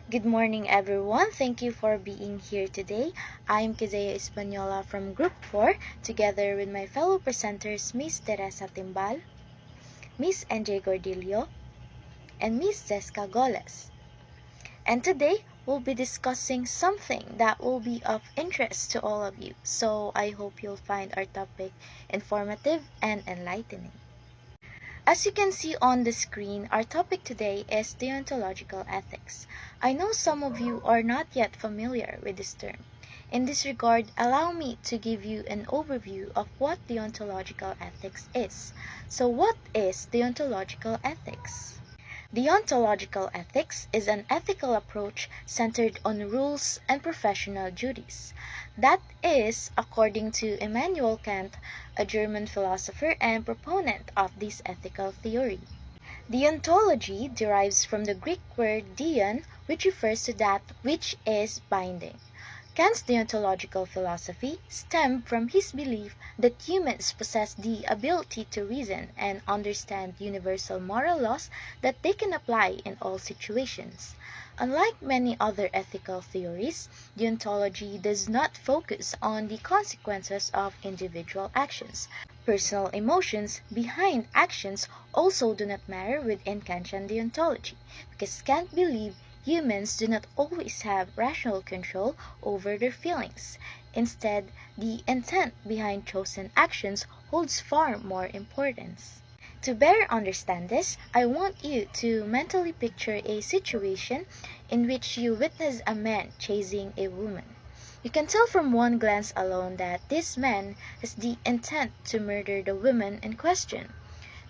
Good morning, everyone. Thank you for being here today. I'm Kizea Espanola from Group 4, together with my fellow presenters Miss Teresa Timbal, Miss NJ Gordillo, and Miss Jessica Goles. And today, we'll be discussing something that will be of interest to all of you. So I hope you'll find our topic informative and enlightening. As you can see on the screen, our topic today is deontological ethics. I know some of you are not yet familiar with this term. In this regard, allow me to give you an overview of what deontological ethics is. So what is deontological ethics? Deontological ethics is an ethical approach centered on rules and professional duties. That is, according to Immanuel Kant, a German philosopher and proponent of this ethical theory. Deontology derives from the Greek word deon, which refers to that which is binding. Kant's deontological philosophy stemmed from his belief that humans possess the ability to reason and understand universal moral laws that they can apply in all situations. Unlike many other ethical theories, deontology does not focus on the consequences of individual actions. Personal emotions behind actions also do not matter within Kantian deontology, because Kant believed humans do not always have rational control over their feelings. Instead, the intent behind chosen actions holds far more importance. To better understand this, I want you to mentally picture a situation in which you witness a man chasing a woman. You can tell from one glance alone that this man has the intent to murder the woman in question.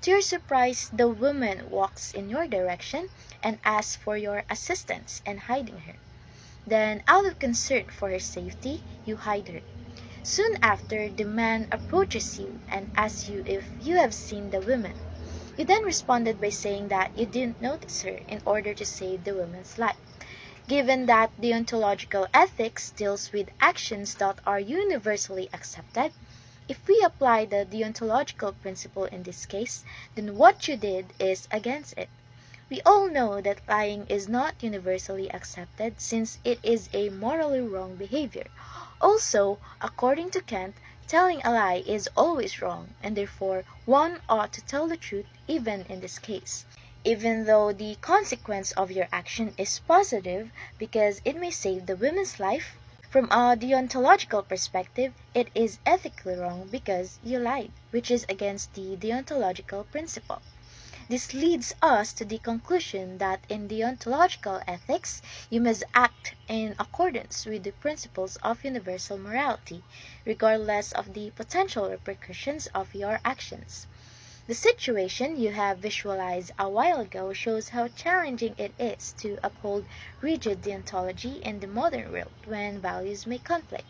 To your surprise, the woman walks in your direction and asks for your assistance in hiding her. Then, out of concern for her safety, you hide her. Soon after, the man approaches you and asks you if you have seen the woman. You then responded by saying that you didn't notice her in order to save the woman's life. Given that deontological ethics deals with actions that are universally accepted, if we apply the deontological principle in this case, then what you did is against it. We all know that lying is not universally accepted since it is a morally wrong behavior. Also, according to Kant, telling a lie is always wrong, and therefore one ought to tell the truth even in this case. Even though the consequence of your action is positive because it may save the woman's life, from a deontological perspective, it is ethically wrong because you lied, which is against the deontological principle. This leads us to the conclusion that in deontological ethics, you must act in accordance with the principles of universal morality, regardless of the potential repercussions of your actions. The situation you have visualized a while ago shows how challenging it is to uphold rigid deontology in the modern world when values may conflict.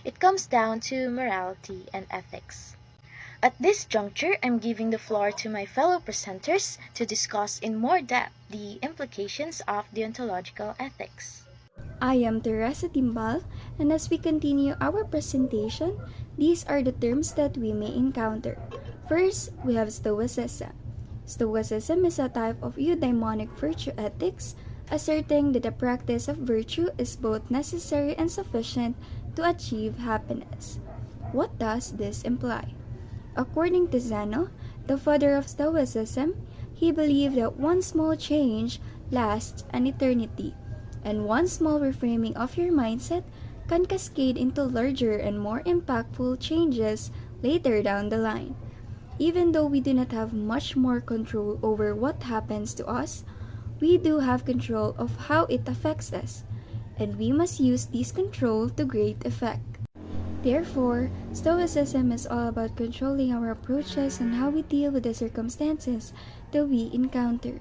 It comes down to morality and ethics. At this juncture, I'm giving the floor to my fellow presenters to discuss in more depth the implications of deontological ethics. I am Teresa Timbal, and as we continue our presentation, these are the terms that we may encounter. First, we have Stoicism. Stoicism is a type of eudaimonic virtue ethics, asserting that the practice of virtue is both necessary and sufficient to achieve happiness. What does this imply? According to Zeno, the father of Stoicism, he believed that one small change lasts an eternity, and one small reframing of your mindset can cascade into larger and more impactful changes later down the line. Even though we do not have much more control over what happens to us, we do have control of how it affects us, and we must use this control to great effect. Therefore, Stoicism is all about controlling our approaches and how we deal with the circumstances that we encounter.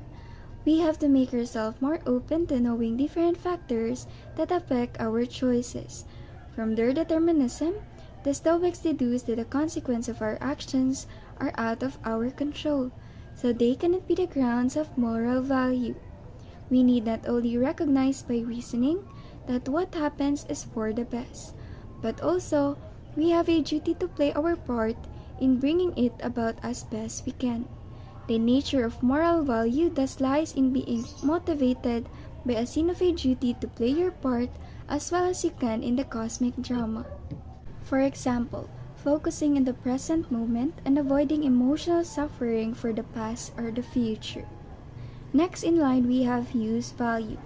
We have to make ourselves more open to knowing different factors that affect our choices. From their determinism, the Stoics deduce that the consequences of our actions are out of our control, so they cannot be the grounds of moral value. We need not only recognize by reasoning that what happens is for the best, but also we have a duty to play our part in bringing it about as best we can. The nature of moral value thus lies in being motivated by a scene of a duty to play your part as well as you can in the cosmic drama. For example, focusing in the present moment and avoiding emotional suffering for the past or the future. Next in line, we have use value.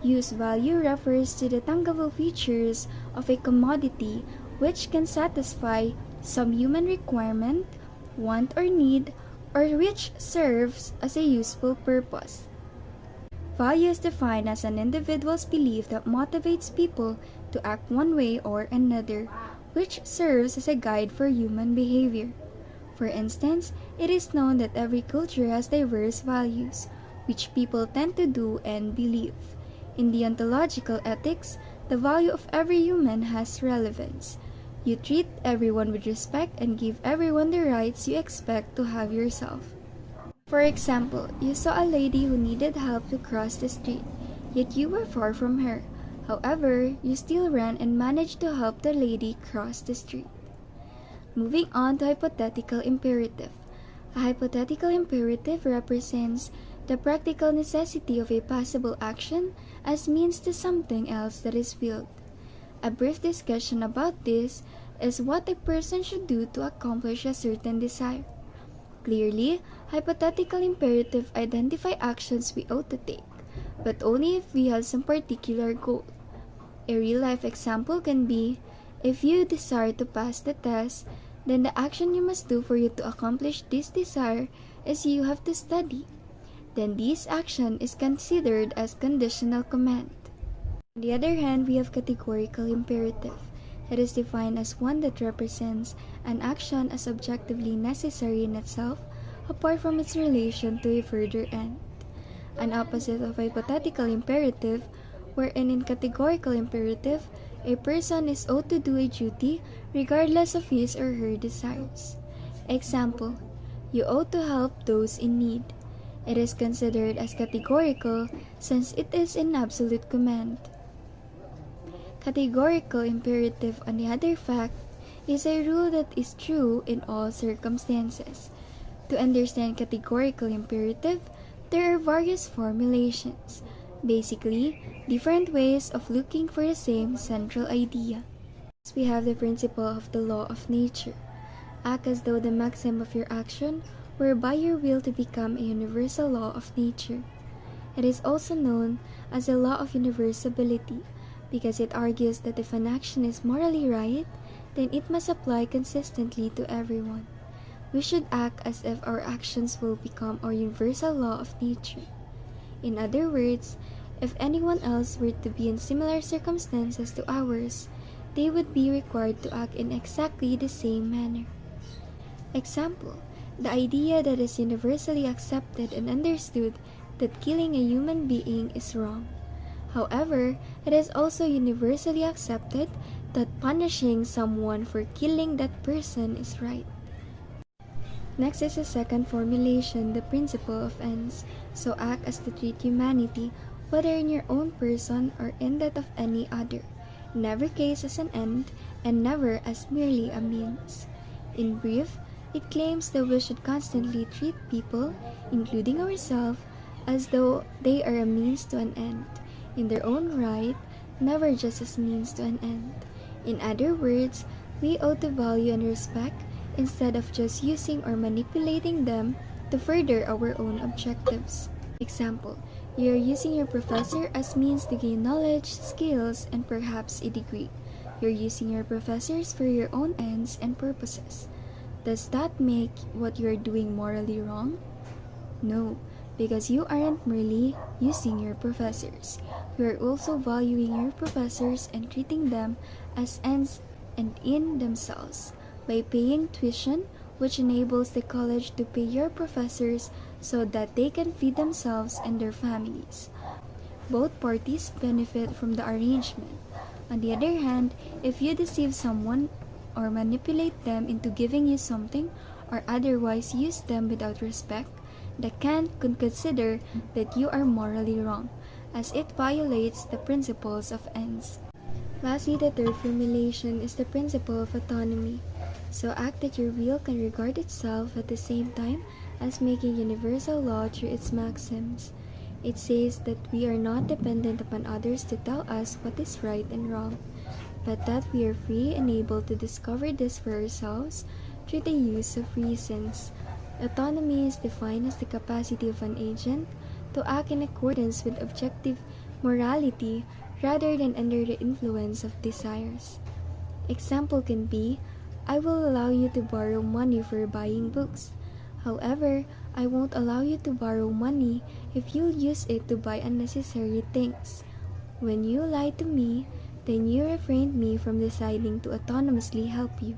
Use value refers to the tangible features of a commodity which can satisfy some human requirement, want or need, or which serves as a useful purpose. Value is defined as an individual's belief that motivates people to act one way or another, which serves as a guide for human behavior. For instance, it is known that every culture has diverse values, which people tend to do and believe. In deontological ethics, the value of every human has relevance. You treat everyone with respect and give everyone the rights you expect to have yourself. For example, you saw a lady who needed help to cross the street, yet you were far from her. However, you still ran and managed to help the lady cross the street. Moving on to hypothetical imperative. A hypothetical imperative represents the practical necessity of a possible action as means to something else that is willed. A brief discussion about this is what a person should do to accomplish a certain desire. Clearly, hypothetical imperative identify actions we ought to take, but only if we have some particular goal. A real-life example can be, if you desire to pass the test, then the action you must do for you to accomplish this desire is you have to study. Then this action is considered as conditional command. On the other hand, we have categorical imperative. It is defined as one that represents an action as objectively necessary in itself, apart from its relation to a further end. An opposite of hypothetical imperative, wherein in categorical imperative, a person is owed to do a duty regardless of his or her desires. Example, you ought to help those in need. It is considered as categorical since it is an absolute command. Categorical imperative, on the other fact, is a rule that is true in all circumstances. To understand categorical imperative, there are various formulations, basically, different ways of looking for the same central idea. We have the principle of the law of nature. Act as though the maxim of your action were by your will to become a universal law of nature. It is also known as the law of universality, because it argues that if an action is morally right, then it must apply consistently to everyone. We should act as if our actions will become our universal law of nature. In other words, if anyone else were to be in similar circumstances to ours, they would be required to act in exactly the same manner. Example, the idea that is universally accepted and understood that killing a human being is wrong. However, it is also universally accepted that punishing someone for killing that person is right. Next is the second formulation, the principle of ends. So act as to treat humanity, whether in your own person or in that of any other, in every case as an end, and never as merely a means. In brief, it claims that we should constantly treat people, including ourselves, as though they are a means to an end, in their own right, never just as means to an end. In other words, we ought to value and respect instead of just using or manipulating them to further our own objectives. Example, you are using your professor as means to gain knowledge, skills, and perhaps a degree. You're using your professors for your own ends and purposes. Does that make what you're doing morally wrong? No, because you aren't merely using your professors. You are also valuing your professors and treating them as ends and in themselves by paying tuition, which enables the college to pay your professors so that they can feed themselves and their families. Both parties benefit from the arrangement. On the other hand, if you deceive someone or manipulate them into giving you something or otherwise use them without respect, the Kant could consider that you are morally wrong, as it violates the principles of ends. Lastly, the third formulation is the principle of autonomy. So act that your will can regard itself at the same time as making universal law through its maxims. It says that we are not dependent upon others to tell us what is right and wrong, but that we are free and able to discover this for ourselves through the use of reasons. Autonomy is defined as the capacity of an agent to act in accordance with objective morality rather than under the influence of desires. Example can be, I will allow you to borrow money for buying books. However, I won't allow you to borrow money if you'll use it to buy unnecessary things. When you lie to me, then you refrained me from deciding to autonomously help you.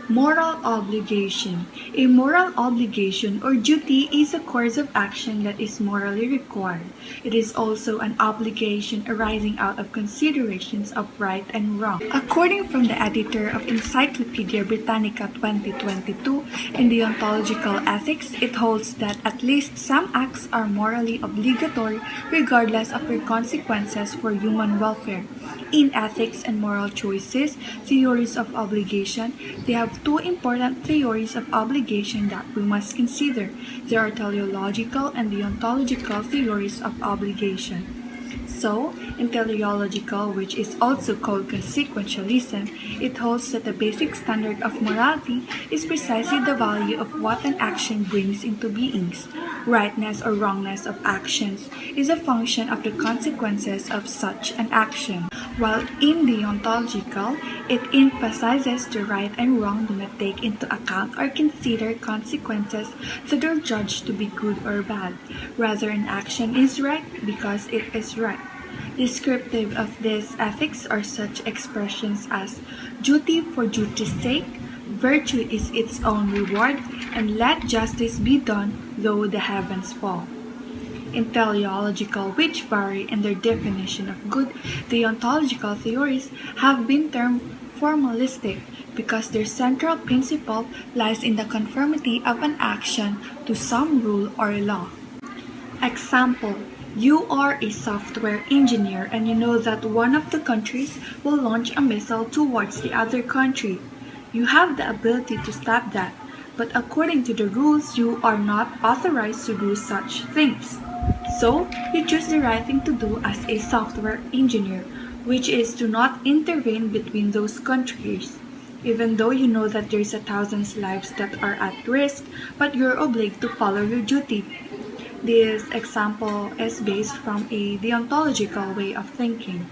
Moral obligation. A moral obligation or duty is a course of action that is morally required. It is also an obligation arising out of considerations of right and wrong. According from the editor of Encyclopedia Britannica 2022, in Deontological Ethics, it holds that at least some acts are morally obligatory regardless of their consequences for human welfare. In ethics and moral choices, theories of obligation, they have two important theories of obligation that we must consider. There are teleological and deontological theories of obligation. So, in teleological, which is also called consequentialism, it holds that the basic standard of morality is precisely the value of what an action brings into beings. Rightness or wrongness of actions is a function of the consequences of such an action. While in deontological, it emphasizes the right and wrong do not take into account or consider consequences that are judged to be good or bad. Rather, an action is right because it is right. Descriptive of this ethics are such expressions as duty for duty's sake, virtue is its own reward, and let justice be done though the heavens fall. In teleological, which vary in their definition of good, deontological theories have been termed formalistic because their central principle lies in the conformity of an action to some rule or law. Example, you are a software engineer and you know that one of the countries will launch a missile towards the other country. You have the ability to stop that, but according to the rules, you are not authorized to do such things. So, you choose the right thing to do as a software engineer, which is to not intervene between those countries. Even though you know that there's 1,000 lives that are at risk, but you're obliged to follow your duty. This example is based from a deontological way of thinking.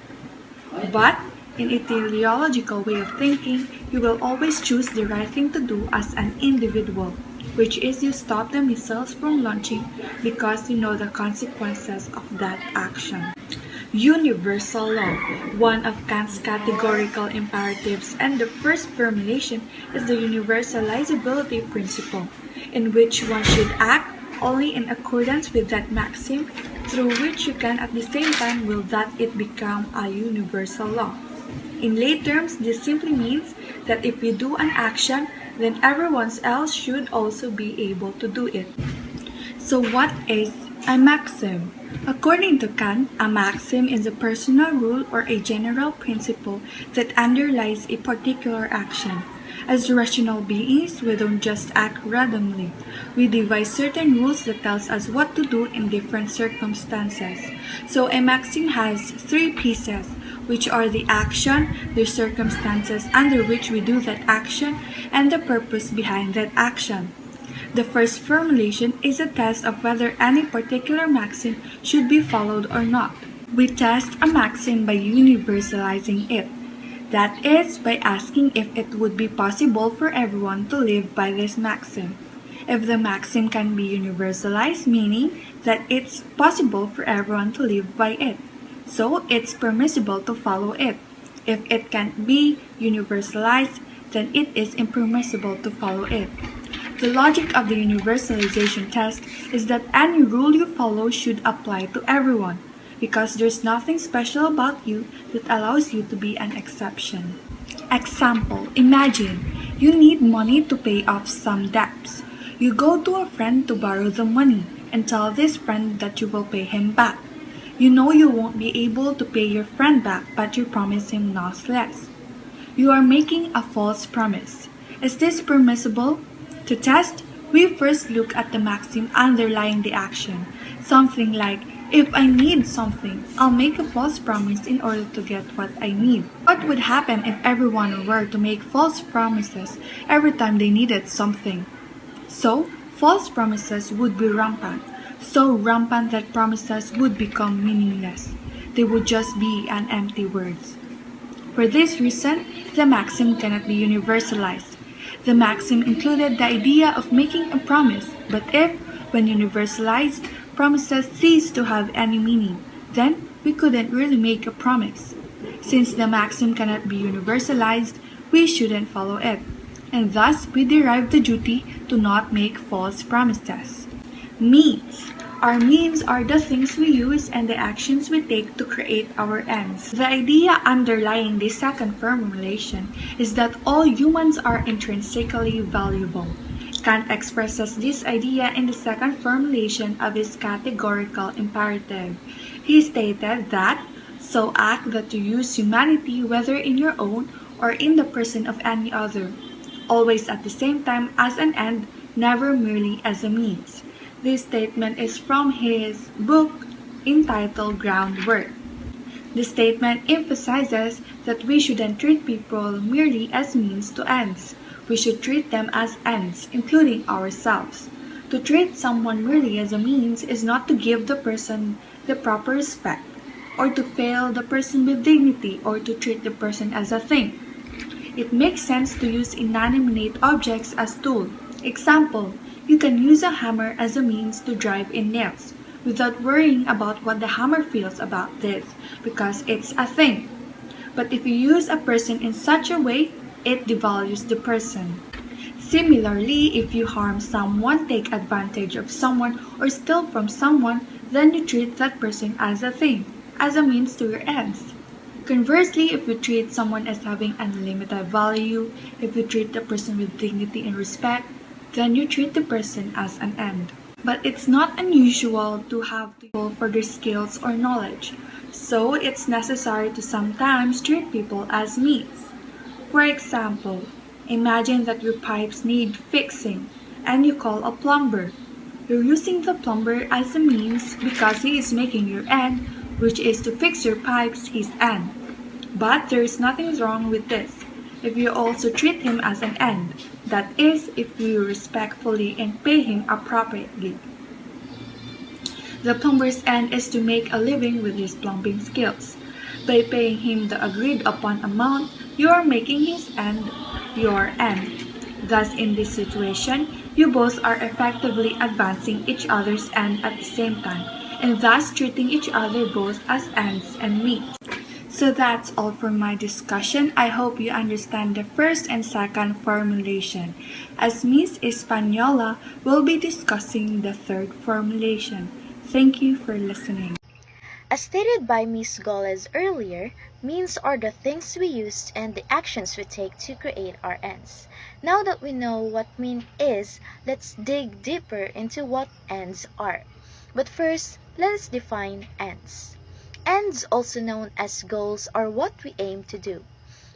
But in a teleological way of thinking, you will always choose the right thing to do as an individual, which is you stop the missiles from launching because you know the consequences of that action. Universal law, one of Kant's categorical imperatives, and the first formulation is the universalizability principle, in which one should act only in accordance with that maxim, through which you can at the same time will that it become a universal law. In lay terms, this simply means that if you do an action, then everyone else should also be able to do it. So what is a maxim? According to Kant, a maxim is a personal rule or a general principle that underlies a particular action. As rational beings, we don't just act randomly. We devise certain rules that tells us what to do in different circumstances. So a maxim has three pieces, which are the action, the circumstances under which we do that action, and the purpose behind that action. The first formulation is a test of whether any particular maxim should be followed or not. We test a maxim by universalizing it. That is, by asking if it would be possible for everyone to live by this maxim. If the maxim can be universalized, meaning that it's possible for everyone to live by it, so it's permissible to follow it. If it can't be universalized, then it is impermissible to follow it. The logic of the universalization test is that any rule you follow should apply to everyone, because there's nothing special about you that allows you to be an exception. Example, imagine you need money to pay off some debts. You go to a friend to borrow the money and tell this friend that you will pay him back. You know you won't be able to pay your friend back, but you promise him nonetheless. You are making a false promise. Is this permissible? To test, we first look at the maxim underlying the action. Something like, if I need something, I'll make a false promise in order to get what I need. What would happen if everyone were to make false promises every time they needed something? So, false promises would be rampant, so rampant that promises would become meaningless. They would just be an empty words. For this reason, the maxim cannot be universalized. The maxim included the idea of making a promise, but if, when universalized, promises cease to have any meaning, then we couldn't really make a promise. Since the maxim cannot be universalized, we shouldn't follow it, and thus we derive the duty to not make false promises. Means. Our means are the things we use and the actions we take to create our ends. The idea underlying this second formulation is that all humans are intrinsically valuable. Kant expresses this idea in the second formulation of his categorical imperative. He stated that, so act that you use humanity whether in your own or in the person of any other, always at the same time as an end, never merely as a means. This statement is from his book entitled Groundwork. The statement emphasizes that we shouldn't treat people merely as means to ends. We should treat them as ends, including ourselves. To treat someone merely as a means is not to give the person the proper respect, or to fail the person with dignity, or to treat the person as a thing. It makes sense to use inanimate objects as tools. Example, you can use a hammer as a means to drive in nails, without worrying about what the hammer feels about this, because it's a thing. But if you use a person in such a way, it devalues the person. Similarly, if you harm someone, take advantage of someone, or steal from someone, then you treat that person as a thing, as a means to your ends. Conversely, if you treat someone as having unlimited value, if you treat the person with dignity and respect, then you treat the person as an end. But it's not unusual to have people for their skills or knowledge, so it's necessary to sometimes treat people as means. For example, imagine that your pipes need fixing, and you call a plumber. You're using the plumber as a means because he is making your end, which is to fix your pipes, his end. But there is nothing wrong with this if you also treat him as an end, that is, if you respectfully and pay him appropriately. The plumber's end is to make a living with his plumbing skills. By paying him the agreed upon amount, you are making his end your end. Thus, in this situation, you both are effectively advancing each other's end at the same time, and thus treating each other both as ends and means. So that's all for my discussion. I hope you understand the first and second formulation. As Miss Espanola will be discussing the third formulation. Thank you for listening. As stated by Ms. Goles earlier, means are the things we use and the actions we take to create our ends. Now that we know what mean is, let's dig deeper into what ends are. But first, let us define ends. Ends, also known as goals, are what we aim to do.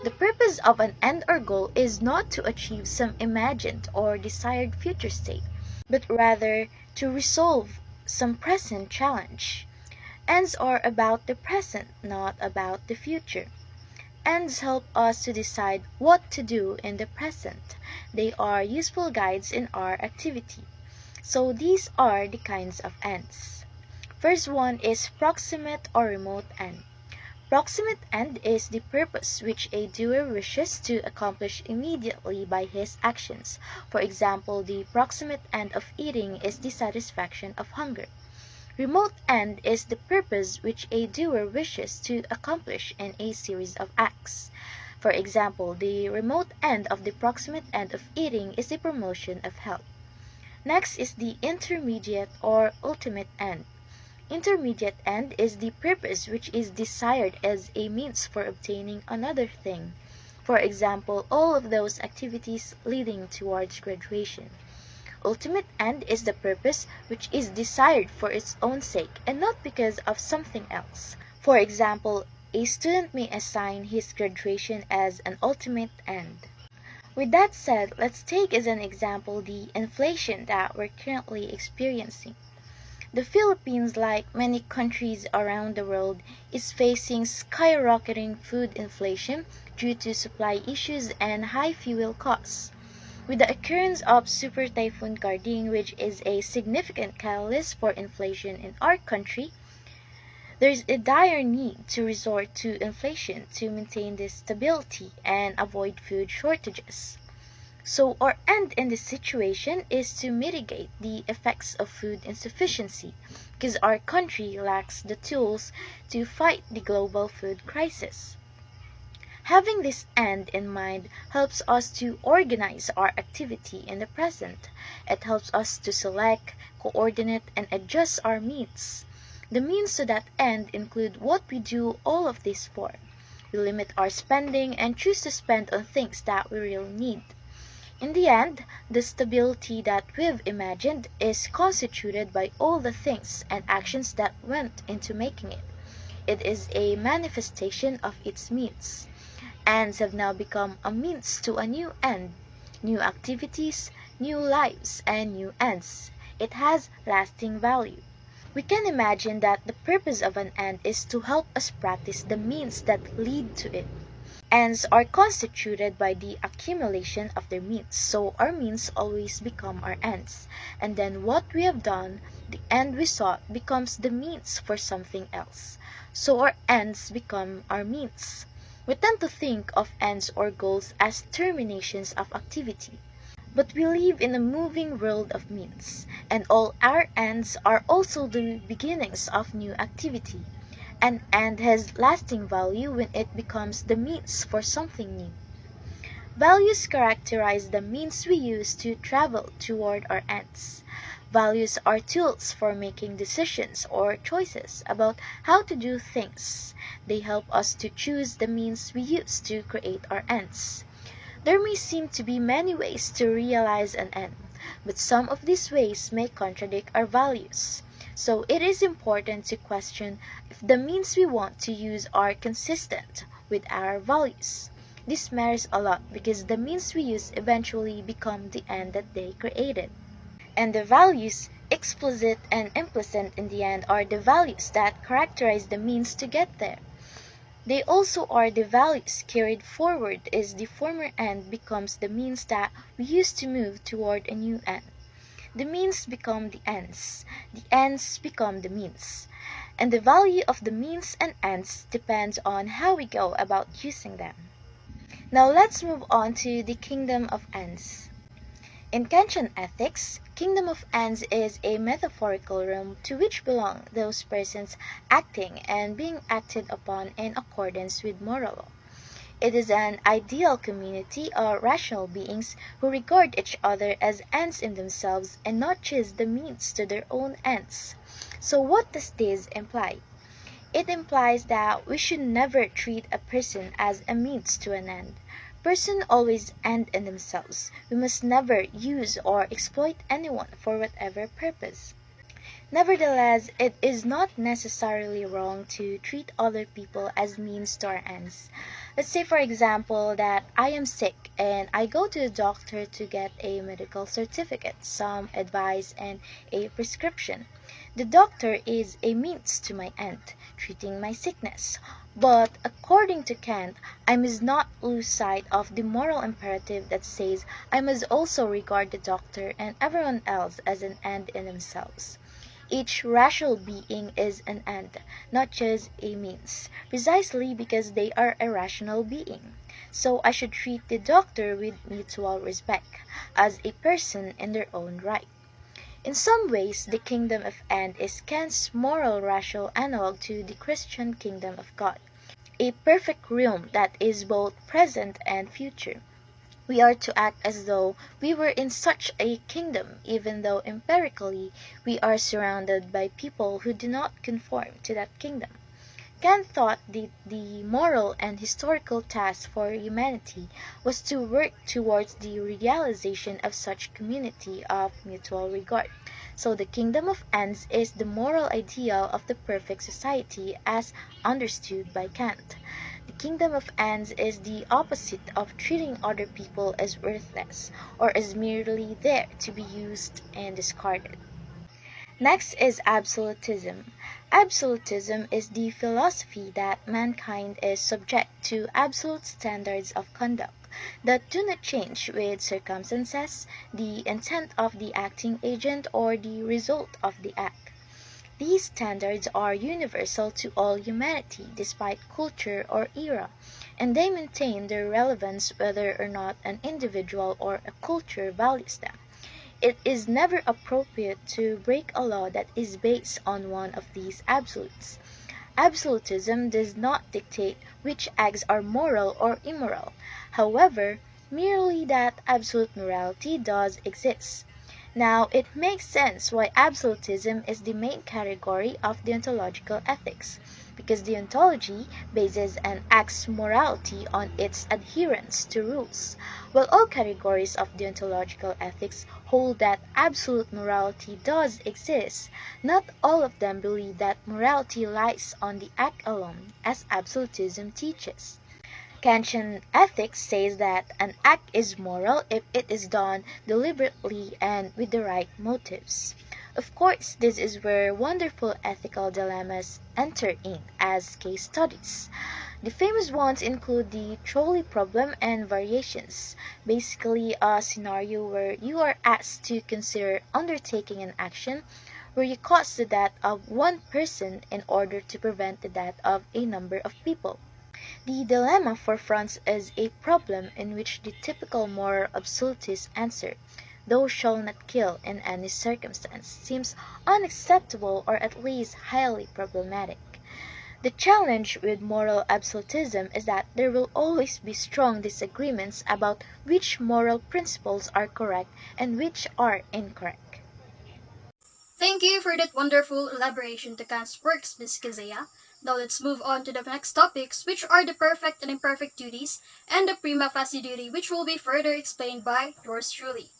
The purpose of an end or goal is not to achieve some imagined or desired future state, but rather to resolve some present challenge. Ends are about the present, not about the future. Ends help us to decide what to do in the present. They are useful guides in our activity. So these are the kinds of ends. First one is proximate or remote end. Proximate end is the purpose which a doer wishes to accomplish immediately by his actions. For example, the proximate end of eating is the satisfaction of hunger. Remote end is the purpose which a doer wishes to accomplish in a series of acts. For example, the remote end of the proximate end of eating is the promotion of health. Next is the intermediate or ultimate end. Intermediate end is the purpose which is desired as a means for obtaining another thing. For example, all of those activities leading towards graduation. Ultimate end is the purpose which is desired for its own sake and not because of something else. For example, a student may assign his graduation as an ultimate end. With that said, let's take as an example the inflation that we're currently experiencing. The Philippines, like many countries around the world, is facing skyrocketing food inflation due to supply issues and high fuel costs. With the occurrence of Super Typhoon Karding, which is a significant catalyst for inflation in our country, there is a dire need to resort to inflation to maintain this stability and avoid food shortages. So our end in this situation is to mitigate the effects of food insufficiency because our country lacks the tools to fight the global food crisis. Having this end in mind helps us to organize our activity in the present. It helps us to select, coordinate, and adjust our means. The means to that end include what we do all of this for. We limit our spending and choose to spend on things that we really need. In the end, the stability that we've imagined is constituted by all the things and actions that went into making it. It is a manifestation of its means. Ends have now become a means to a new end, new activities, new lives, and new ends. It has lasting value. We can imagine that the purpose of an end is to help us practice the means that lead to it. Ends are constituted by the accumulation of their means, so our means always become our ends. And then what we have done, the end we sought, becomes the means for something else. So our ends become our means. We tend to think of ends or goals as terminations of activity. But we live in a moving world of means, and all our ends are also the beginnings of new activity. An end has lasting value when it becomes the means for something new. Values characterize the means we use to travel toward our ends. Values are tools for making decisions or choices about how to do things. They help us to choose the means we use to create our ends. There may seem to be many ways to realize an end, but some of these ways may contradict our values. So it is important to question if the means we want to use are consistent with our values. This matters a lot because the means we use eventually become the end that they created. And the values, explicit and implicit in the end, are the values that characterize the means to get there. They also are the values carried forward as the former end becomes the means that we use to move toward a new end. The means become the ends become the means, and the value of the means and ends depends on how we go about using them. Now let's move on to the kingdom of ends. In Kantian ethics, kingdom of ends is a metaphorical realm to which belong those persons acting and being acted upon in accordance with moral law. It is an ideal community of rational beings who regard each other as ends in themselves and not just the means to their own ends. So what does this imply? It implies that we should never treat a person as a means to an end. Persons always end in themselves. We must never use or exploit anyone for whatever purpose. Nevertheless, it is not necessarily wrong to treat other people as means to our ends. Let's say, for example, that I am sick and I go to the doctor to get a medical certificate, some advice, and a prescription. The doctor is a means to my end, treating my sickness. But according to Kant, I must not lose sight of the moral imperative that says I must also regard the doctor and everyone else as an end in themselves. Each rational being is an end, not just a means, precisely because they are a rational being. So I should treat the doctor with mutual respect, as a person in their own right. In some ways, the kingdom of end is Kant's moral rational analog to the Christian kingdom of God, a perfect realm that is both present and future. We are to act as though we were in such a kingdom, even though empirically we are surrounded by people who do not conform to that kingdom. Kant thought the moral and historical task for humanity was to work towards the realization of such community of mutual regard. So the kingdom of ends is the moral ideal of the perfect society as understood by Kant. The kingdom of ends is the opposite of treating other people as worthless or as merely there to be used and discarded. Next is absolutism. Absolutism is the philosophy that mankind is subject to absolute standards of conduct that do not change with circumstances, the intent of the acting agent, or the result of the act. These standards are universal to all humanity despite culture or era, and they maintain their relevance whether or not an individual or a culture values them. It is never appropriate to break a law that is based on one of these absolutes. Absolutism does not dictate which acts are moral or immoral. However, merely that absolute morality does exist. Now, it makes sense why absolutism is the main category of deontological ethics, because deontology bases an act's morality on its adherence to rules, while all categories of deontological ethics hold that absolute morality does exist. Not all of them believe that morality lies on the act alone, as absolutism teaches. Kantian ethics says that an act is moral if it is done deliberately and with the right motives. Of course, this is where wonderful ethical dilemmas enter in as case studies. The famous ones include the trolley problem and variations, basically a scenario where you are asked to consider undertaking an action where you cause the death of one person in order to prevent the death of a number of people. The dilemma for France is a problem in which the typical moral absolutist answer, "Thou shalt not kill in any circumstance," seems unacceptable or at least highly problematic. The challenge with moral absolutism is that there will always be strong disagreements about which moral principles are correct and which are incorrect. Thank you for that wonderful elaboration to Kant's works, Ms. Kazea. Now let's move on to the next topics, which are the perfect and imperfect duties, and the prima facie duty, which will be further explained by yours truly.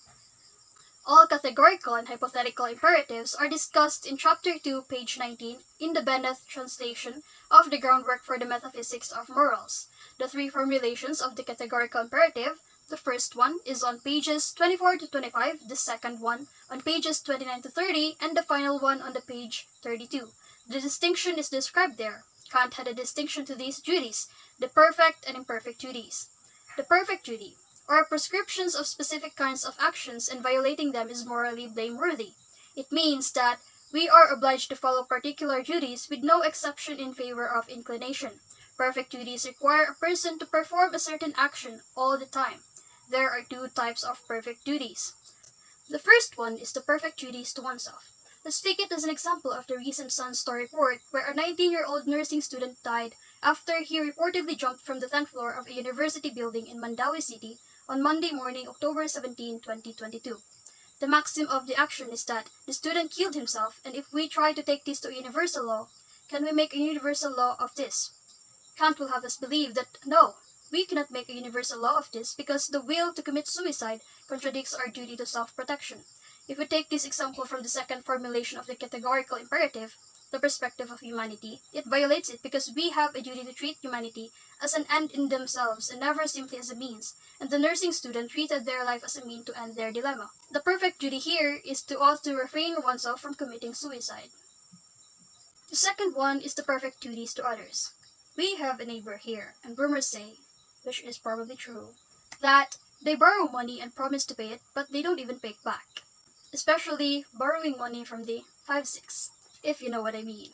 All categorical and hypothetical imperatives are discussed in Chapter 2, page 19, in the Bennett translation of the Groundwork for the Metaphysics of Morals. The three formulations of the categorical imperative: the first one is on pages 24 to 25, the second one on pages 29 to 30, and the final one on the page 32. The distinction is described there. Kant had a distinction to these duties, the perfect and imperfect duties. The perfect duty, or prescriptions of specific kinds of actions, and violating them is morally blameworthy. It means that we are obliged to follow particular duties with no exception in favor of inclination. Perfect duties require a person to perform a certain action all the time. There are two types of perfect duties. The first one is the perfect duties to oneself. Let's take it as an example of the recent Sun Star report where a 19-year-old nursing student died after he reportedly jumped from the 10th floor of a university building in Mandawi City on Monday morning, October 17, 2022. The maxim of the action is that the student killed himself, and if we try to take this to a universal law, can we make a universal law of this? Kant will have us believe that no, we cannot make a universal law of this because the will to commit suicide contradicts our duty to self-protection. If we take this example from the second formulation of the categorical imperative, the perspective of humanity, it violates it because we have a duty to treat humanity as an end in themselves and never simply as a means, and the nursing student treated their life as a mean to end their dilemma. The perfect duty here is to ought to refrain oneself from committing suicide. The second one is the perfect duties to others. We have a neighbor here, and rumors say, which is probably true, that they borrow money and promise to pay it, but they don't even pay it back. Especially borrowing money from the 5-6, if you know what I mean.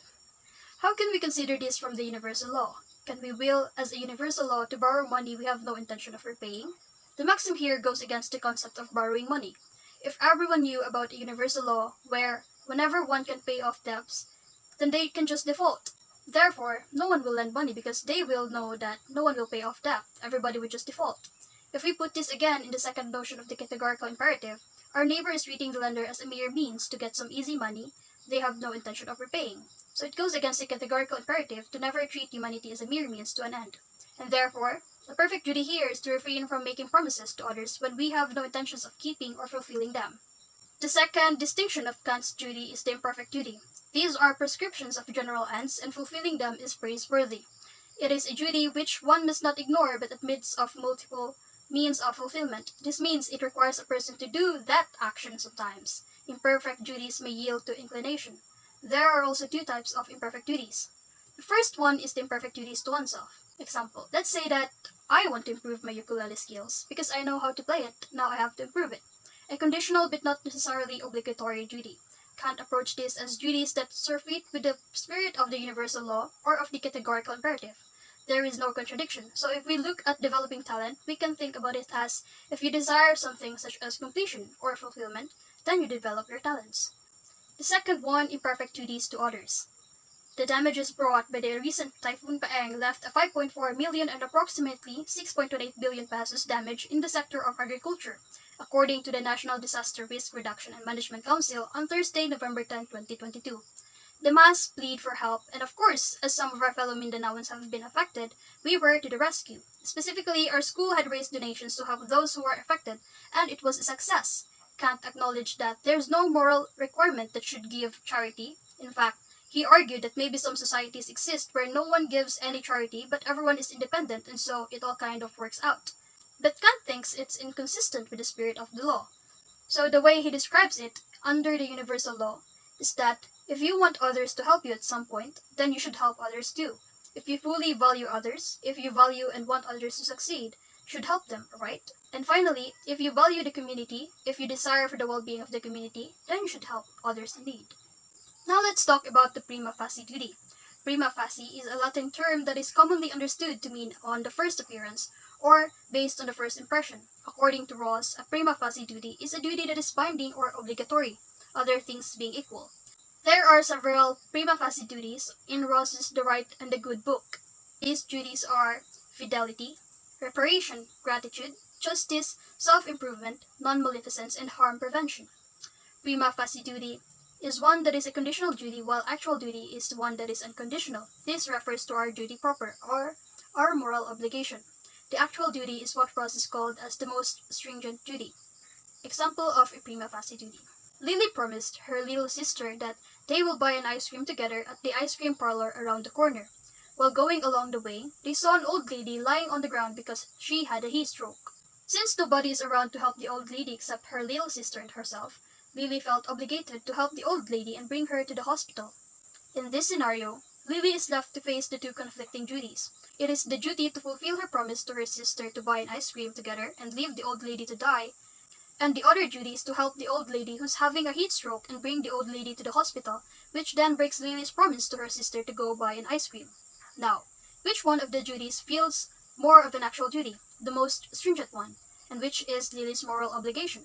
How can we consider this from the universal law? Can we will as a universal law to borrow money we have no intention of repaying? The maxim here goes against the concept of borrowing money. If everyone knew about a universal law where whenever one can pay off debts, then they can just default. Therefore, no one will lend money because they will know that no one will pay off debt. Everybody would just default. If we put this again in the second notion of the categorical imperative, our neighbor is treating the lender as a mere means to get some easy money they have no intention of repaying. So it goes against the categorical imperative to never treat humanity as a mere means to an end. And therefore, the perfect duty here is to refrain from making promises to others when we have no intentions of keeping or fulfilling them. The second distinction of Kant's duty is the imperfect duty. These are prescriptions of general ends, and fulfilling them is praiseworthy. It is a duty which one must not ignore but admits of multiple means of fulfillment. This means it requires a person to do that action sometimes. imperfect duties may yield to inclination. There are also two types of imperfect duties. The first one is the imperfect duties to oneself. Example, let's say that I want to improve my ukulele skills because I know how to play it, now I have to improve it. A conditional but not necessarily obligatory duty. Kant approached this as duties that surfeit with the spirit of the universal law or of the categorical imperative. There is no contradiction, so if we look at developing talent, we can think about it as if you desire something such as completion or fulfillment, then you develop your talents. The second one, imperfect duties to others. The damages brought by the recent Typhoon Paeng left a 5.4 million and approximately 6.28 billion pesos damage in the sector of agriculture, according to the National Disaster Risk Reduction and Management Council on Thursday, November 10, 2022. The mass plead for help, and of course, as some of our fellow Mindanaoans have been affected, we were to the rescue. Specifically, our school had raised donations to help those who were affected, and it was a success. Kant acknowledged that there's no moral requirement that should give charity. In fact, he argued that maybe some societies exist where no one gives any charity, but everyone is independent, and so it all kind of works out. But Kant thinks it's inconsistent with the spirit of the law. So the way he describes it, under the universal law, is that if you want others to help you at some point, then you should help others too. If you fully value others, if you value and want others to succeed, you should help them, right? And finally, if you value the community, if you desire for the well-being of the community, then you should help others in need. Now let's talk about the prima facie duty. Prima facie is a Latin term that is commonly understood to mean on the first appearance, or based on the first impression. According to Ross, a prima facie duty is a duty that is binding or obligatory, other things being equal. There are several prima facie duties in Ross's The Right and the Good book. These duties are fidelity, reparation, gratitude, justice, self-improvement, non-maleficence, and harm prevention. Prima facie duty is one that is a conditional duty, while actual duty is one that is unconditional. This refers to our duty proper, or our moral obligation. The actual duty is what Ross is called as the most stringent duty. Example of a prima facie duty. Lily promised her little sister that they will buy an ice cream together at the ice cream parlor around the corner. While going along the way, they saw an old lady lying on the ground because she had a heat stroke. Since nobody is around to help the old lady except her little sister and herself, Lily felt obligated to help the old lady and bring her to the hospital. In this scenario, Lily is left to face the two conflicting duties. It is the duty to fulfill her promise to her sister to buy an ice cream together and leave the old lady to die, and the other duty is to help the old lady who's having a heat stroke and bring the old lady to the hospital, which then breaks Lily's promise to her sister to go buy an ice cream. Now, which one of the duties feels more of an actual duty, the most stringent one, and which is Lily's moral obligation?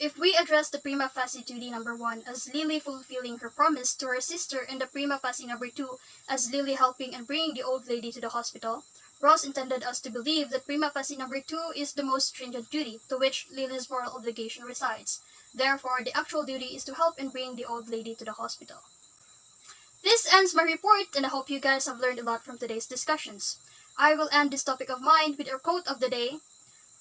If we address the prima facie duty number 1 as Lily fulfilling her promise to her sister and the prima facie number 2 as Lily helping and bringing the old lady to the hospital, Ross intended us to believe that prima facie number 2 is the most stringent duty to which Lily's moral obligation resides. Therefore, the actual duty is to help and bring the old lady to the hospital. This ends my report, and I hope you guys have learned a lot from today's discussions. I will end this topic of mine with our quote of the day.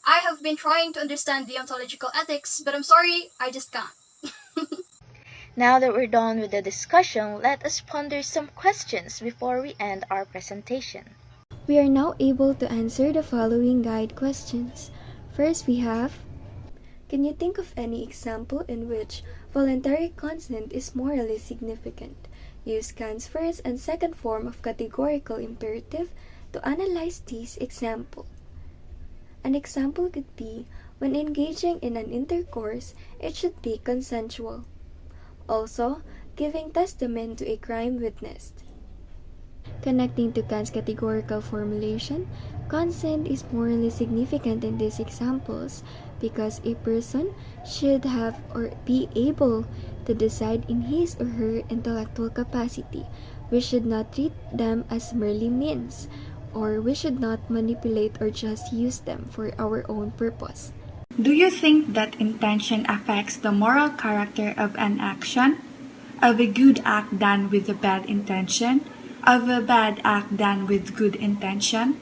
I have been trying to understand deontological ethics, but I'm sorry, I just can't. Now that we're done with the discussion, let us ponder some questions before we end our presentation. We are now able to answer the following guide questions. First, we have, can you think of any example in which voluntary consent is morally significant? Use Kant's first and second form of categorical imperative to analyze these examples. An example could be, when engaging in an intercourse, it should be consensual. Also, giving testament to a crime witnessed. Connecting to Kant's categorical formulation, consent is morally significant in these examples because a person should have or be able to decide in his or her intellectual capacity. We should not treat them as merely means, or we should not manipulate or just use them for our own purpose. Do you think that intention affects the moral character of an action? Of a good act done with a bad intention? Of a bad act done with good intention?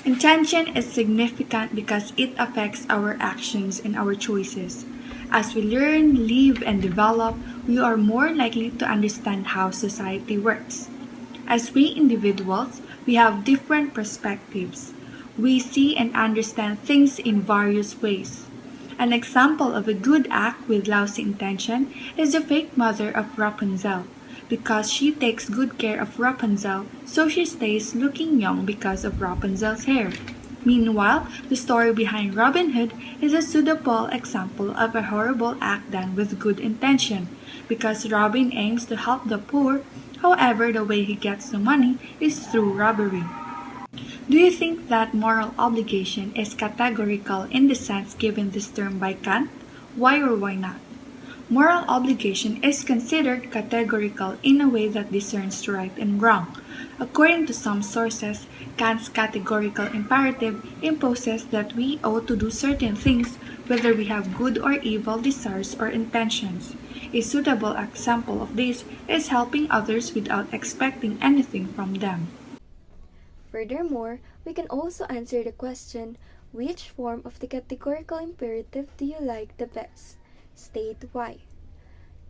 Intention is significant because it affects our actions and our choices. As we learn, live, and develop, we are more likely to understand how society works. As we individuals, we have different perspectives. We see and understand things in various ways. An example of a good act with lousy intention is the fake mother of Rapunzel. Because she takes good care of Rapunzel, so she stays looking young because of Rapunzel's hair. Meanwhile, the story behind Robin Hood is a pseudo-Paul example of a horrible act done with good intention, because Robin aims to help the poor, however the way he gets the money is through robbery. Do you think that moral obligation is categorical in the sense given this term by Kant? Why or why not? Moral obligation is considered categorical in a way that discerns right and wrong. According to some sources, Kant's categorical imperative imposes that we ought to do certain things whether we have good or evil desires or intentions. A suitable example of this is helping others without expecting anything from them. Furthermore, we can also answer the question, which form of the categorical imperative do you like the best? State why.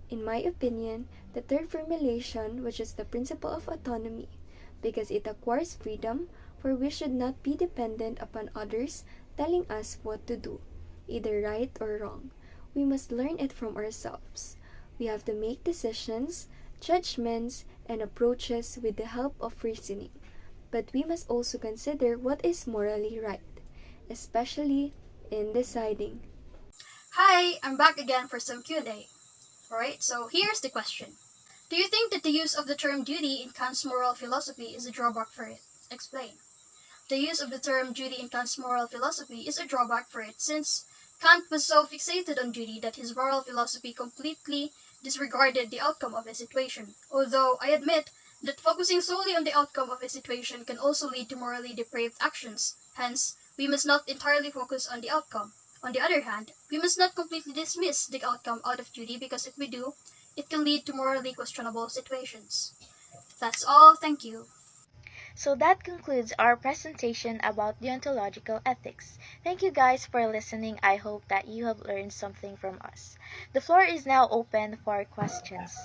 In my opinion, the third formulation, which is the principle of autonomy, because it acquires freedom, for we should not be dependent upon others telling us what to do, either right or wrong. We must learn it from ourselves. We have to make decisions, judgments, and approaches with the help of reasoning. But we must also consider what is morally right, especially in deciding. Hi, I'm back again for some Q&A. Alright, so here's the question. Do you think that the use of the term duty in Kant's moral philosophy is a drawback for it? Explain. The use of the term duty in Kant's moral philosophy is a drawback for it since Kant was so fixated on duty that his moral philosophy completely disregarded the outcome of a situation. Although I admit that focusing solely on the outcome of a situation can also lead to morally depraved actions. Hence, we must not entirely focus on the outcome. On the other hand, we must not completely dismiss the outcome out of duty because if we do, it can lead to morally questionable situations. That's all. Thank you. So that concludes our presentation about deontological ethics. Thank you guys for listening. I hope that you have learned something from us. The floor is now open for questions.